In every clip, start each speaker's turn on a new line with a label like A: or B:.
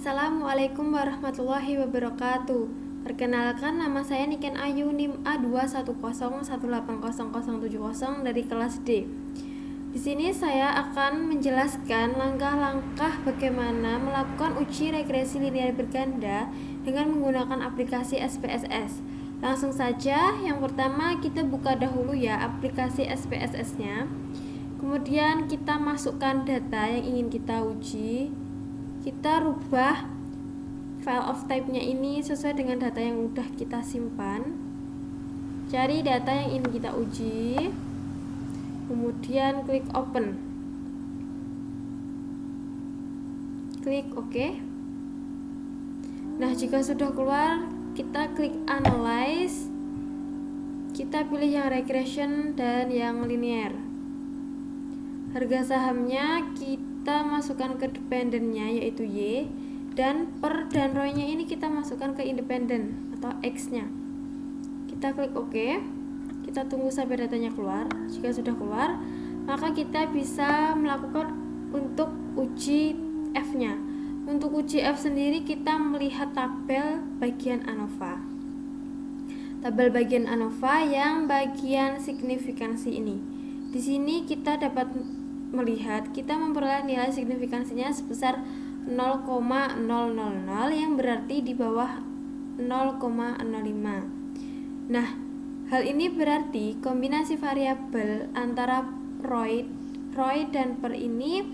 A: Assalamualaikum warahmatullahi wabarakatuh. Perkenalkan, nama saya Niken Ayu, NIM A210180070 dari kelas D. Di sini saya akan menjelaskan langkah-langkah bagaimana melakukan uji regresi linear berganda dengan menggunakan aplikasi SPSS. Langsung saja, yang pertama kita buka dahulu ya aplikasi SPSS-nya. Kemudian kita masukkan data yang ingin kita uji. Kita rubah file of type-nya ini sesuai dengan data yang udah kita simpan. Cari data yang ingin kita uji, kemudian klik open, klik OK. Nah, jika sudah keluar, kita klik analyze, kita pilih yang regression dan yang linear. Harga sahamnya kita masukkan ke dependennya yaitu Y, dan per dan ROI-nya ini kita masukkan ke independen atau X-nya. Kita klik OK. Kita tunggu sampai datanya keluar. Jika sudah keluar, maka kita bisa melakukan untuk uji F-nya. Untuk uji F sendiri kita melihat tabel bagian ANOVA. Tabel bagian ANOVA yang bagian signifikansi ini. Di sini kita dapat melihat kita memperoleh nilai signifikansinya sebesar 0,000 yang berarti di bawah 0,05. Nah, hal ini berarti kombinasi variabel antara ROI dan per ini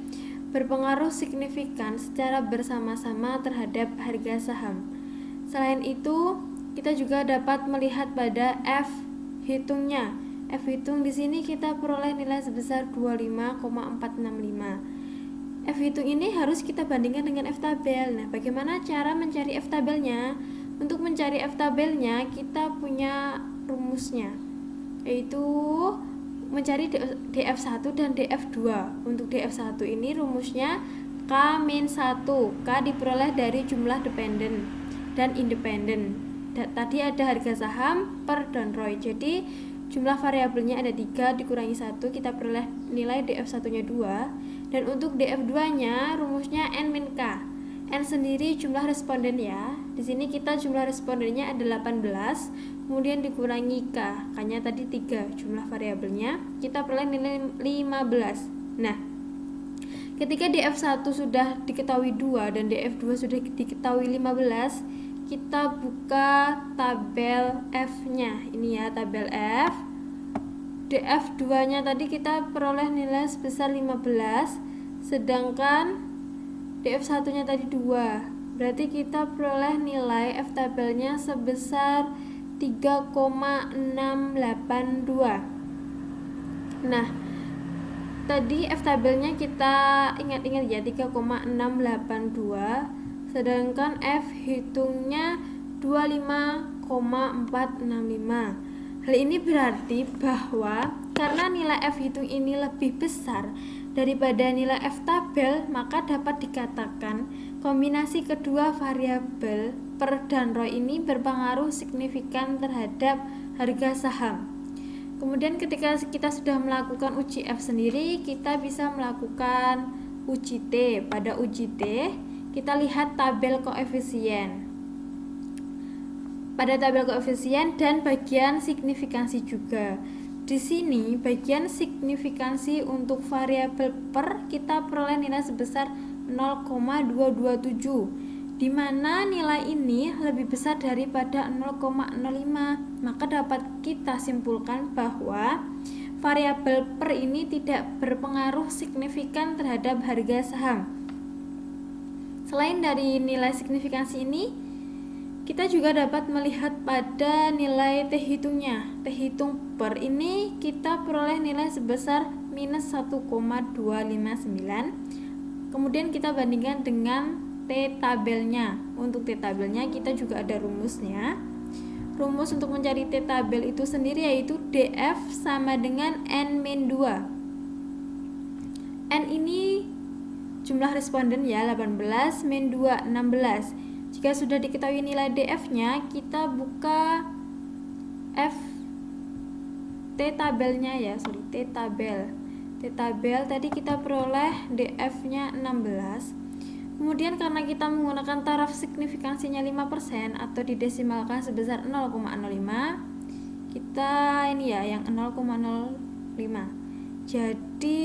A: berpengaruh signifikan secara bersama-sama terhadap harga saham. Selain itu, kita juga dapat melihat pada F hitungnya. F hitung di sini kita peroleh nilai sebesar 25,465. F hitung ini harus kita bandingkan dengan F tabel. Nah, bagaimana cara mencari F tabelnya? Untuk mencari F tabelnya, kita punya rumusnya, yaitu mencari DF1 dan DF2. Untuk DF1 ini rumusnya K-1. K diperoleh dari jumlah dependen dan independen. Tadi ada harga saham, per, dan ROI. Jadi jumlah variabelnya ada 3 dikurangi 1, kita peroleh nilai DF1-nya 2. Dan untuk DF2-nya rumusnya N-K. N sendiri jumlah responden ya. Di sini kita jumlah respondennya ada 18, kemudian dikurangi K. K-nya tadi 3 jumlah variabelnya, kita peroleh nilai 15. Nah, ketika DF1 sudah diketahui 2 dan DF2 sudah diketahui 15, kita buka tabel F-nya. Ini ya tabel F. DF2-nya tadi kita peroleh nilai sebesar 15, sedangkan DF1-nya tadi 2. Berarti kita peroleh nilai F tabelnya sebesar 3,682. Nah, tadi F tabelnya kita ingat-ingat ya 3,682. Sedangkan F hitungnya 25,465. Hal ini berarti bahwa karena nilai F hitung ini lebih besar daripada nilai F tabel, maka dapat dikatakan kombinasi kedua variabel per dan ROI ini berpengaruh signifikan terhadap harga saham. Kemudian ketika kita sudah melakukan uji F sendiri, kita bisa melakukan uji T. Pada uji T, kita lihat tabel koefisien. Pada tabel koefisien dan bagian signifikansi juga. Di sini bagian signifikansi untuk variabel per kita peroleh nilai sebesar 0,227, di mana nilai ini lebih besar daripada 0,05. Maka dapat kita simpulkan bahwa variabel per ini tidak berpengaruh signifikan terhadap harga saham. Selain dari nilai signifikansi ini, kita juga dapat melihat pada nilai T hitungnya. T hitung per ini kita peroleh nilai sebesar minus 1,259. Kemudian kita bandingkan dengan T tabelnya. Untuk T tabelnya kita juga ada rumusnya. Rumus untuk mencari T tabel itu sendiri yaitu DF sama dengan N-2. N ini jumlah responden ya 18, min 2 16. Jika sudah diketahui nilai DF-nya, kita buka F T tabelnya ya, T tabel. T tabel tadi kita peroleh DF-nya 16. Kemudian karena kita menggunakan taraf signifikansinya 5% atau didesimalkan sebesar 0,05, kita ini ya yang 0,05. Jadi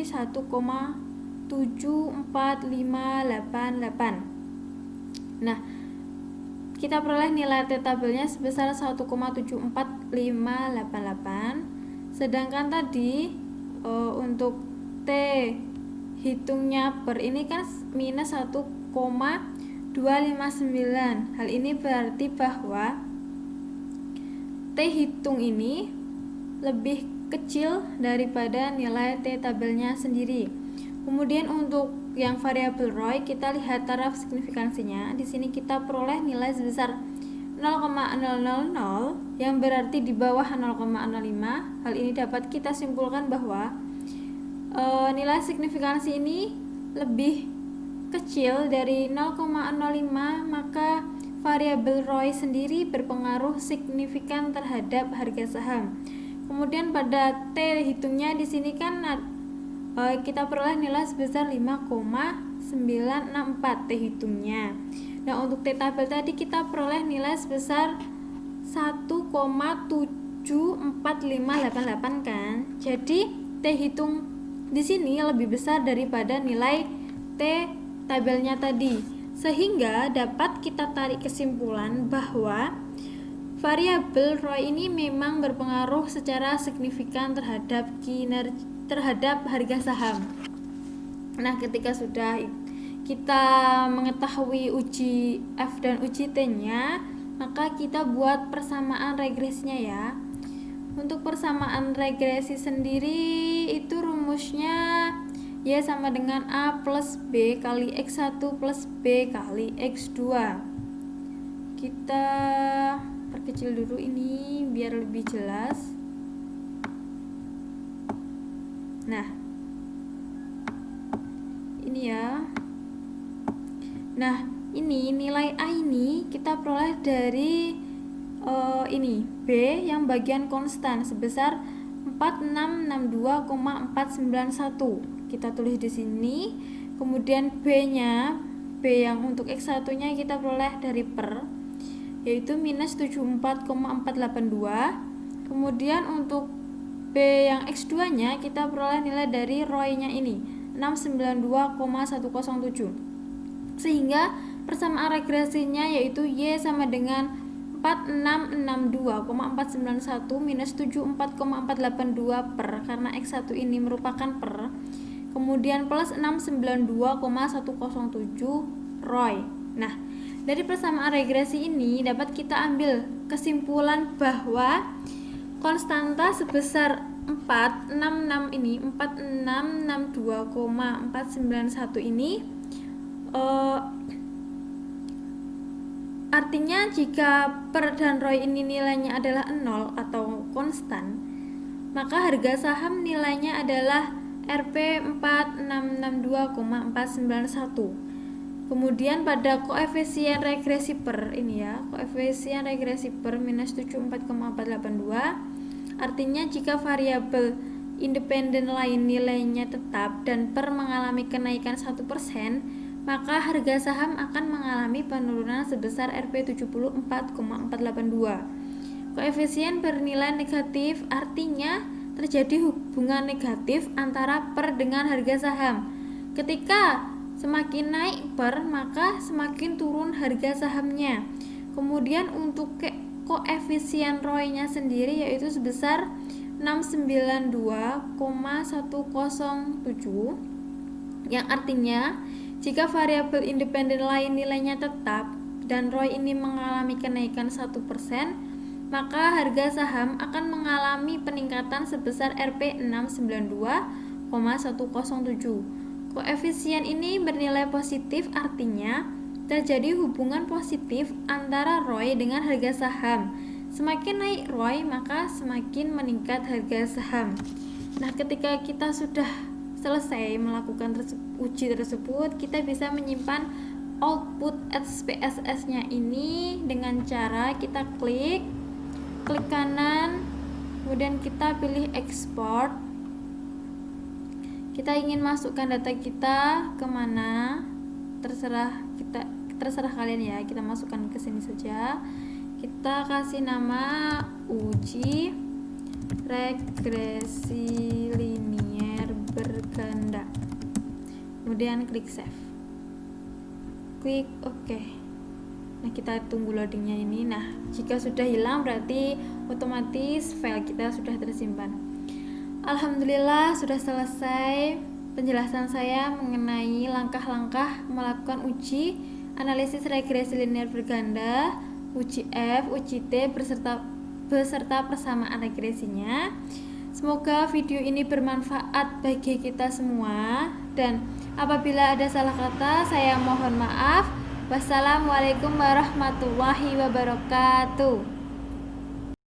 A: 1,74588. Nah, kita peroleh nilai T tabelnya sebesar 1,74588. Sedangkan tadi untuk T hitungnya per ini kan minus 1,259. Hal ini berarti bahwa T hitung ini lebih kecil daripada nilai T tabelnya sendiri. Kemudian untuk yang variabel ROI kita lihat taraf signifikansinya. Di sini kita peroleh nilai sebesar 0,000 yang berarti di bawah 0,05. Hal ini dapat kita simpulkan bahwa nilai signifikansi ini lebih kecil dari 0,05, maka variabel ROI sendiri berpengaruh signifikan terhadap harga saham. Kemudian pada T hitungnya di sini kan kita peroleh nilai sebesar 5,964 T hitungnya. Nah, untuk T tabel tadi kita peroleh nilai sebesar 1,74588 kan. Jadi T hitung di sini lebih besar daripada nilai T tabelnya tadi. Sehingga dapat kita tarik kesimpulan bahwa variabel ROI ini memang berpengaruh secara signifikan terhadap harga saham. Nah, ketika sudah kita mengetahui uji F dan uji T-nya, maka kita buat persamaan regresinya ya. Untuk persamaan regresi sendiri itu rumusnya Y sama dengan A plus B kali X1 plus B kali X2. Kita perkecil dulu ini biar lebih jelas. Nah, ini ya. Nah, ini nilai A ini kita peroleh dari ini B yang bagian konstan sebesar 4662,491. Kita tulis di sini. Kemudian B-nya, B yang untuk X1-nya kita peroleh dari per, yaitu minus 74,482. Kemudian untuk B yang X2-nya kita peroleh nilai dari ROI-nya ini 692,107. Sehingga persamaan regresinya yaitu Y sama dengan 4662,491 minus 74,482 per, karena X1 ini merupakan per, kemudian plus 692,107 ROI. Nah, dari persamaan regresi ini dapat kita ambil kesimpulan bahwa konstanta sebesar 466 ini 4662,491 ini artinya jika per dan ROI ini nilainya adalah 0 atau konstan, maka harga saham nilainya adalah Rp 4662,491. Kemudian pada koefisien regresi per ini ya, koefisien regresi per minus 74,482, artinya jika variabel independen lain nilainya tetap dan per mengalami kenaikan 1%, maka harga saham akan mengalami penurunan sebesar Rp 74,482. Koefisien bernilai negatif artinya terjadi hubungan negatif antara per dengan harga saham. Ketika semakin naik per, maka semakin turun harga sahamnya. Kemudian untuk koefisien ROI-nya sendiri yaitu sebesar 692,107, yang artinya jika variabel independen lain nilainya tetap dan ROI ini mengalami kenaikan 1%, maka harga saham akan mengalami peningkatan sebesar Rp 692,107. Koefisien ini bernilai positif, artinya terjadi hubungan positif antara ROI dengan harga saham. Semakin naik ROI, maka semakin meningkat harga saham. Nah, ketika kita sudah selesai melakukan uji tersebut, kita bisa menyimpan output SPSS-nya ini dengan cara kita klik kanan, kemudian kita pilih export. Kita ingin masukkan data kita kemana? terserah kalian ya, kita masukkan ke sini saja. Kita kasih nama uji regresi linier berganda, kemudian klik save, klik OK. Nah, kita tunggu loadingnya ini. Nah, jika sudah hilang berarti otomatis file kita sudah tersimpan. Alhamdulillah, sudah selesai penjelasan saya mengenai langkah-langkah melakukan uji analisis regresi linear berganda, uji F, uji T beserta persamaan regresinya. Semoga video ini bermanfaat bagi kita semua, dan apabila ada salah kata saya mohon maaf. Wassalamualaikum warahmatullahi wabarakatuh.